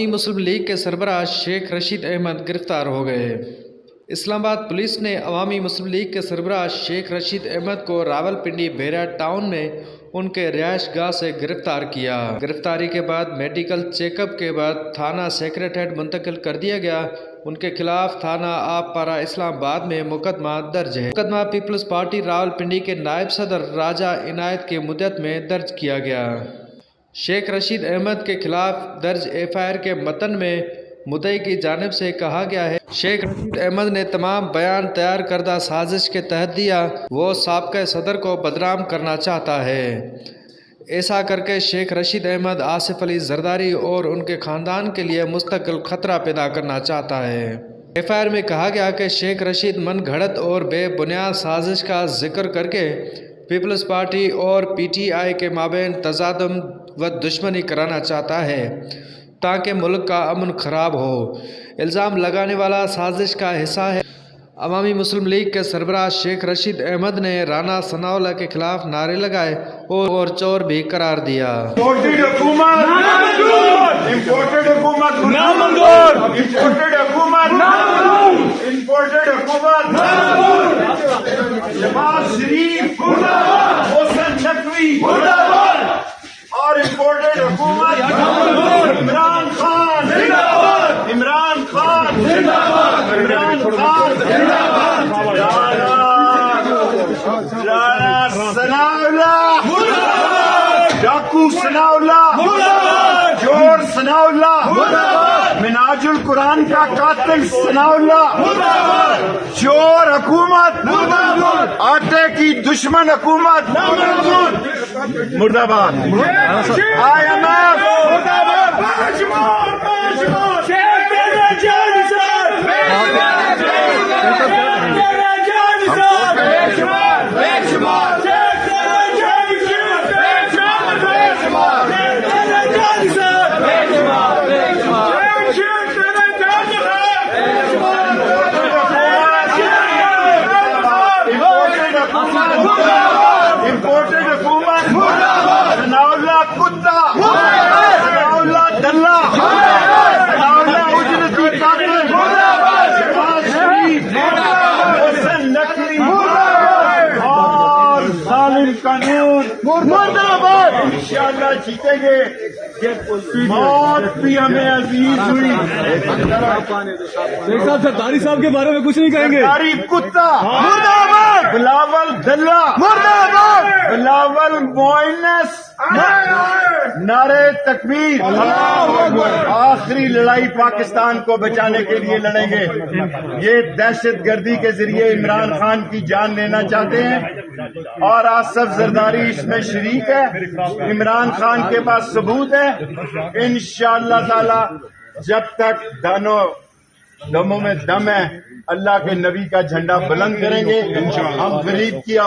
عوامی مسلم لیگ کے سربراہ شیخ رشید احمد گرفتار ہو گئے۔ اسلام آباد پولیس نے عوامی مسلم لیگ کے سربراہ شیخ رشید احمد کو راولپنڈی بیرا ٹاؤن میں ان کے رہائش گاہ سے گرفتار کیا۔ گرفتاری کے بعد میڈیکل چیک اپ کے بعد تھانہ سیکریٹریٹ منتقل کر دیا گیا۔ ان کے خلاف تھانہ آپ پارہ اسلام آباد میں مقدمہ درج ہے۔ مقدمہ پیپلز پارٹی راولپنڈی کے نائب صدر راجہ عنایت کی مدت میں درج کیا گیا۔ شیخ رشید احمد کے خلاف درج ایف آئی آر کے متن میں مدعی کی جانب سے کہا گیا ہے، شیخ رشید احمد نے تمام بیان تیار کردہ سازش کے تحت دیا۔ وہ سابقہ صدر کو بدنام کرنا چاہتا ہے۔ ایسا کر کے شیخ رشید احمد آصف علی زرداری اور ان کے خاندان کے لیے مستقل خطرہ پیدا کرنا چاہتا ہے۔ ایف آئی آر میں کہا گیا کہ شیخ رشید من گھڑت اور بے بنیاد سازش کا ذکر کر کے پیپلز پارٹی اور پی ٹی آئی کے مابین تصادم و دشمنی کرانا چاہتا ہے تاکہ ملک کا امن خراب ہو۔ الزام لگانے والا سازش کا حصہ ہے۔ عوامی مسلم لیگ کے سربراہ شیخ رشید احمد نے رانا ثناء اللہ کے خلاف نعرے لگائے اور چور بھی قرار دیا۔ امپورٹڈ حکومت نامنظور، امپورٹڈ حکومت نامنظور، امپورٹڈ حکومت نامنظور، امپورٹڈ حکومت نامنظور، شہباز شریف مردہ باد، حسن نقوی مردہ باد اور امپورٹڈ حکومت نامنظور، عمران خان زندہ باد، عمران خان زندہ باد، عمران خان زندہ باد، رانا ثناء اللہ مردہ باد، ڈاکو ثناء اللہ مردہ باد، چور ثناء اللہ مردہ باد، منہاج القرآن کا قاتل ثناء اللہ مردہ باد، چور حکومت نامنظور، آٹے کی دشمن حکومت نامنظور، مردہ باد، آئی ایم ایف مردہ باد، امپورٹڈ حکومت ثناء اللہ کتا، ثناء اللہ دلہ، ثناء اللہ اجرتی قاتل، شہباز شریف، حسن نقوی اور ظالم قانون مردہ باد۔ انشاءاللہ جیتیں گے۔ موت بھی ہمیں عزیز ہوئی۔ شیخ صاحب زرداری صاحب کے بارے میں کچھ نہیں کہیں گے؟ زرداری کتا مردہ باد، بلاول دلہ مردہ باد، بلاول موئنس، نعرے تکبیر، آخری لڑائی پاکستان کو بچانے کے لیے لڑیں گے۔ یہ دہشت گردی کے ذریعے عمران خان کی جان لینا چاہتے ہیں اور آصف زرداری اس میں شریک ہے۔ عمران خان کے پاس ثبوت ہے۔ انشاءاللہ تعالی جب تک دموں میں دم ہے، اللہ کے نبی کا جھنڈا بلند کریں گے۔ ہم غریب کی